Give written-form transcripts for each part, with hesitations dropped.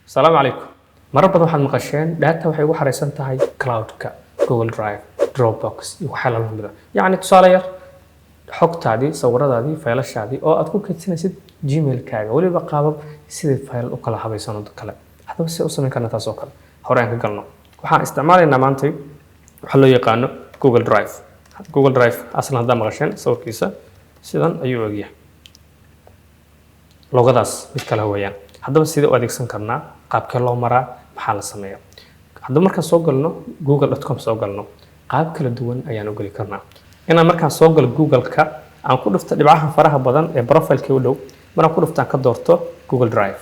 السلام عليكم. مرة بدو waxaad maqasheen data waxay ugu xareysan tahay cloud-ka, Google Drive, Dropbox iyo waxa la mid ah. Yacni tusaale yar xogtaadii, sawiradaadii, faylashaadii oo aad ku kaydsanaysid Gmail-kaaga waliba qaabab sidii fayl u kala habaysan oo kale. Haddaba si u samayn karna taas oo kale. Hore aan ka galno. Waxaan isticmaalaynaa maanta waxa loo yaqaano Google Drive. Google Drive aslan hadda maqasheen sawirkiisa sidan ayuu ogyahay. Logadaas mid kale weeyaan. haddaba sidee u adeegsan karnaa qaabkee loo maraa maxaa la sameeyaa haddaba markaan soo galno google.com soo galno qaab kala duwan ayaan u gali karnaa inaan markaan soo galo google-ka aan ku dhufto dhibcaha faraha badan ee profile-ka u dhow markaan ku dhuftaan ka doorto Google Drive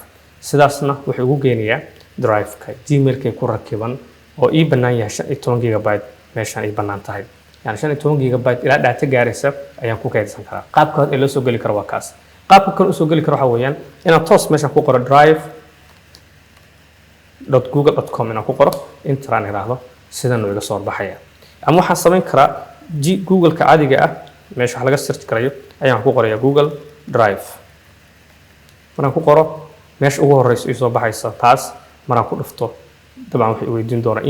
sidaasna wuxuu ugu geenayaa drive-ka gmail-ka ku rakiban oo ii bannaan yahay 15 GB meeshaan ay bannaan tahay yani 15 GB ilaa data gaaraysa ayaan ku kaydsan karaa qaabka ee loo soo gali karo waa kaas qaabka kale u soo gali karo waxa weeyaan inaan toos meeshan ku qoro drive.google.com inaan ku qoro intaan iraahdo sidan uu iga soo baxaya ama waxaan samayn karaa google-ka caadiga ah meesha wax laga search karayo ayaan ku qorayaa Google Drive markaan ku qoro meesha ugu horeysa ay soo baxaysa taas markaan ku dhufto dabcan waxay weydiin doonaa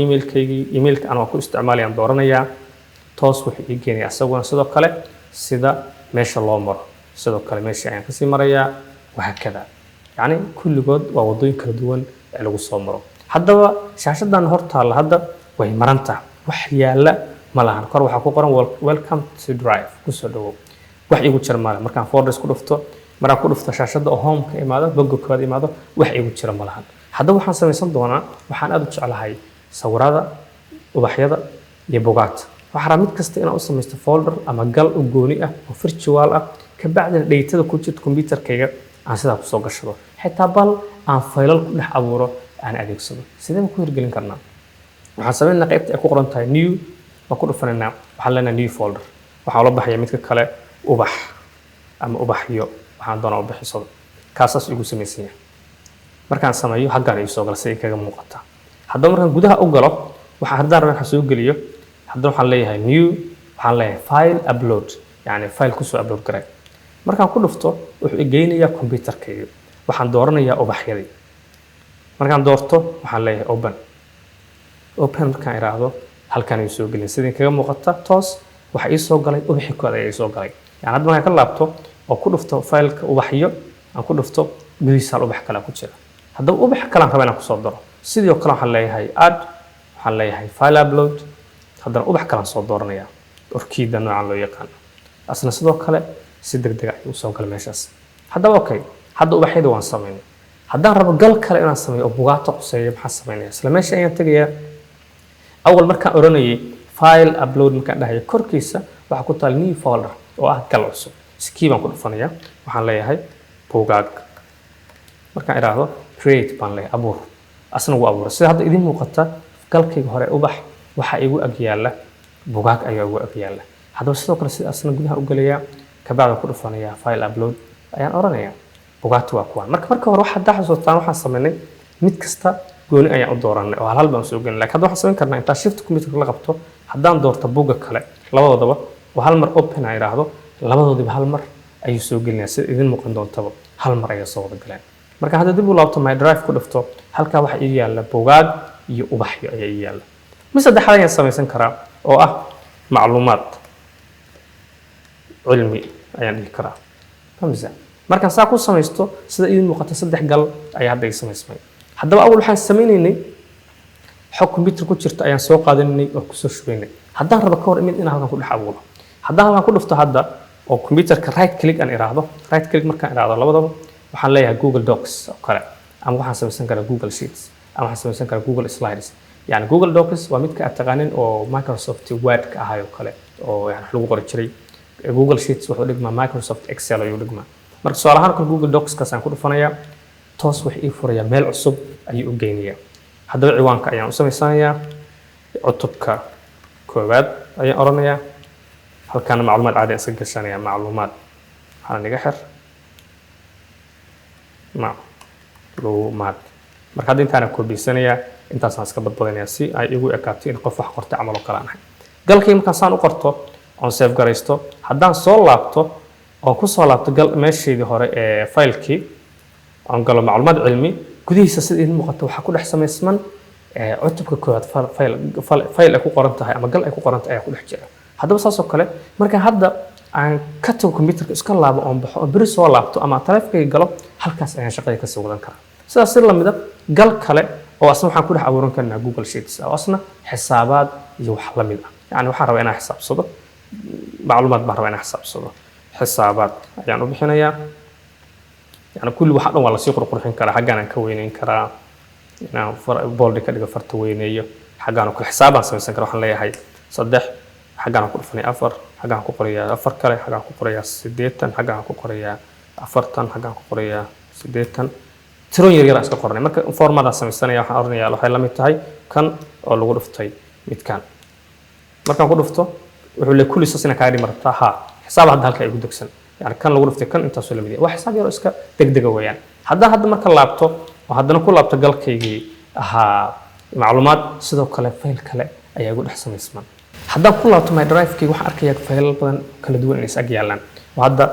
emailka aan ku isticmaalayaan dooranayaa toos wuxuu ii geenayaa asaguna sidoo kale sida meesha loo maro sidoo kale meesha ayaan kasii marayaa waxa kada yani kulligood waa wadooyin kala duwan ee lagu soo maro haddaba shaashadan hortaala hadda way maranta wax yaala ma lahan kor waxa ku qoran welcome to drive ku soo dhawow wax igu jira ma markaan folders ku dhufto markaan ku dhufto shaashada home ka imaado bogga kooda imaado wax igu jira ma lahan haddaba waxaan samaysan doonaa waxaan aad u jeclahay sawirada ubaxyada iyo bugaagta waxaan mid kasta inaan u samaysto folder ama gal u gooni ah oo virtual ah kabacdina dheetada ku jirta computer-kayga aan sidaa ku soo gashado xitaa bal aan faylal ku dhex abuuro aan adeegsado sidee ku hirgelin karnaa waxaan sameynaa qaybta ay ku qoran tahay new ma ku dhufanayna waxaan leenahay new folder waxaan la baxaya midka kale ubax ama ubaxyo waxaan doonaa u bixisado kaasaas igu samaysan yahay markaan sameeyo xaggan ay soo galasay kaga muuqata haddaba markaan gudaha u galo waxaan haddaan rabaa soo geliyo haddana waxaan leeyahay new waxaan leeyahay file upload yani file ku soo upload garay markaan ku dhufto wuxuu igeynayaa computer-kayga waxaan dooranayaa ubaxyadii markaan doorto waxaan leeyahay open markaan iraahdo halkan ay soo gelin sidii kaga muuqata toos waxa ii soo galay ubaxi kooda ay soo galay yani hadda markaan ka laabto oo ku dhufto file-ka ubaxyo aan ku dhufto gudihiisa ubax kale ku jira haddaba ubax kale aan rabaa inaan ku soo daro sidoo kale waxaan leeyahay add waxaan leeyahay file upload haddana ubax kale aan soo dooranayaa orkiida noocan loo yaqaan asna sidoo kale si degdeg ah u soo gal meeshaas haddaba okay hadda ubaxyada waan sameeyay haddaan rabo gal kale inaan sameeyo buugaagta quseeyo maxaa sameeynaya isla meesha ayaan tagayaa awal markaan oranayay file upload markaan dhahayo korkiisa waxa ku taal new folder oo ah gal cusub skii baan ku dhufanayaa waxaan leeyahay buugaag markaan iraahdo create baan leeyahay abuur asna waa abuur sida hadda idin muuqata galkayga hore ubax waxa igu ag yaala buugaag ayaa igu ag yaala haddaba sidoo kale sida asna gudaha u galayaa kabacdi ku dhufanayaa file upload ayaan oranayaa buugaagta waa kuwan marka hore waxa xasuustaan waxaan sameynay mid kasta gooni ayaan u dooranay oo hal baan soo gelin laakiin hadda waxaan sameyn karnaa inta shift computer la qabto haddaan doorto buugga kale labadoodaba oo hal mar open ay raahdo labadoodiba hal mar ayuu soo gelinayaa sida idin muuqan doontaba hal mar ayaa soo wada galeen marka hadda dib u laabto my drive ku dhufto halka waxa ii yaala buugaag iyo ubaxyo ayaa ii yaala mid saddexaad ayaan samaysan karaa oo ah macluumaad cilmi ayaan dhihi karaa famisa markaan saa ku samaysto sida idin muuqata saddex gal ayaa hadda ay samaysmay haddaba awal waxaan sameynaynay xog computer ku jirta ayaan soo qaadanaynay oo ku soo shubaynay haddaan rabo ka hor imid inaan halkan ku dhex abuuro haddaan halkan ku dhufto hadda oo computer-ka right click aan iraahdo right click markaan iraahdo labadaba waxaan leeyahay Google Docs oo kale ama waxaan samaysan karaa Google Sheets ama waxaan samaysan karaa Google Slides yani Google Docs waa midka aad taqaanin oo Microsoft Word ka ahayo kale oo yani lagu qori jiray Google Sheets wuxuu dhigmaa Microsoft Excel ayuu dhigmaa marka su'aal ahaan Google Docs ka saan ku dhufanayaa toos wax ii furaya meel cusub ayuu u geynayaa haddaba ciwaanka ayaan u samaysanayaa cutubka koowaad ayaan oranayaa halkaan macluumaad caadi iska gashanaya macluumaad waxaan niga xir macluumaad marka hadda intaan koobiysanayaa intaasaan iska badbadinayaa si ay igu ekaato in qof wax qortay camal oo kale aan ahay galkii markaan saan u qorto on save garaysto haddaan soo laabto oo ku soo laabto gal meesheedii hore ee filekii aan galo macluumaad cilmi gudihiisa sida idin muuqato waxaa ku dhex samaysman cutubka koowaad file ay ku qoran tahay ama gal ay ku qoran tahay ayaa ku dhex jira haddaba saas oo kale marka hadda aan ka tago computerka iska laabo oon baxo oo beri soo laabto ama taleefankayga galo halkaas ayaan shaqada kasii wadan karaa sidaas si lamida gal kale oo asna waxaan ku dhex abuuran karnaa Google Sheets oo asna xisaabaad iyo wax la mid ah yani waxaan rabaa inaan xisaabsado macluumaad baan rabaa inaan xisaabsado xisaabaad ayaan u bixinayaa يعني كل واحد والله سيقرأ قرحين كلا حاجانا كوينين كلا يعني بولد كده فرت وينيه حاجانا كل حسابا سويسن كروح نلاقي هاي صدق حاجانا كل فني أفر حاجانا كل قرية أفر كلا حاجانا كل قرية سديتن حاجانا كل قرية أفرتن حاجانا كل قرية سديتن ترون يرجع رأس القرني مرك فورما رأس السنة يا حارني يا لحي لم يتهاي كان أول غرفتي متكان مرك غرفته وحول كل سنة كاري مرتاحة حساب هذا هالك يقول دكسن يعني كان لو رفتي كان انت سو لميدي wax xisaab yar iska degdeg weeyaan hadda marka laabto oo haddana ku laabto galkaygii aha macluumaad sidoo kale file kale ayaa ugu dhex samaysman hadda ku laabto my drive-kii waxaan arkayaa file badan kala duwan in isag yaalaan oo hadda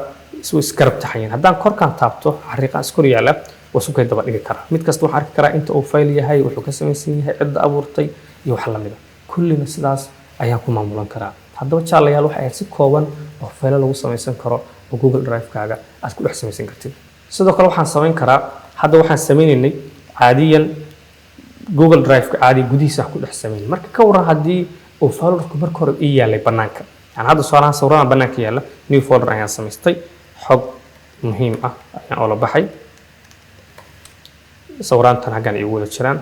isku iskarab taxayeen haddaan korkaan taabto xariiqa iskor yaala wasu kay daba dhigi karaa mid kasta waxaan arki karaa inta uu file yahay wuxuu ka samaysan yahay cid abuurtay iyo wax la mid ah kullina sidaas ayaan ku maamulan karaa haddaba jaalayaal waxa ay si kooban oo file lagu samaysan karo Google Drive kaaga aad ku dhex samaysan kartid sidoo kale waxaan samayn karaa hadda waxaan sameeynay caadiyan Google Drive ka caadi gudihiisa ku dhex sameeyay marka ka waran hadii uu folderku marka hore ii yaalay banaanka yani hadda sawiraan banaanka yaala new folder ayaan samaystay xog muhiim ah ayaan oo la baxay sawiraantan hagan ay wada jiraan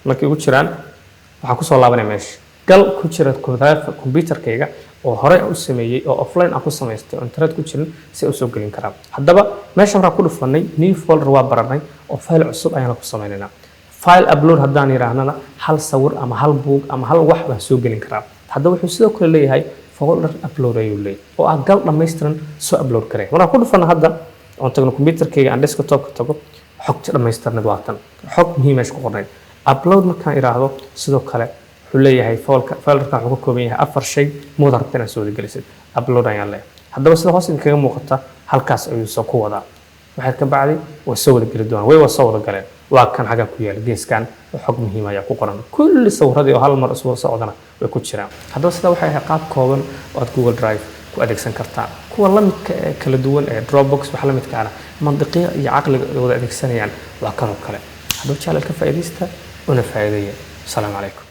markay ugu jiraan waxaan ku soo laabanay meesha gal ku jira computerkayga oo hore u sameeyay oo offline aan ku samaystay oo internet ku jirin si uu soo galin karaa haddaba meesha waxaan ku dhufanay new folder waa baranay oo file cusub ayaan ku sameeynaa file upload haddaan yiraahnana hal sawir ama hal book ama hal wax baan soo galin karaa haddaba wuxuu sidoo kale leeyahay folder upload ayuu leeyahay oo aan gal dhammaystiran soo upload karay waxaan ku dhufanaa hadda oo tagno computerkayga aan desktop ka tago xogta dhammaystiran waatan xog muhiim ah ku qornay upload markaan iraahdo sidoo kale leeyahay folderka wuxuu ka kooban yahay afar shay moodar rabtana soo gelisid upload ayaan leeyahay haddaba sida hoos kaga muuqata halkaas ayuu soo ku wadaa waxa ka bacdi waa soo wada geli doonaa way waa soo wada galeen waa kan xaga ku yaal geeskan xog muhiim ah ku qoran kulli sawirada oo hal mar soo socdana way ku jiraan haddaba sida waxay ahay qaab kooban oo aad Google Drive ku adeegsan kartaa kuwa la midka kala duwan ee Dropbox waxa la midka ah mantiqiya iyo caqliga wada adeegsanayaan waa kan oo kale haddaba channel ka faa'iideysta una faa'iideeya assalamu alaykum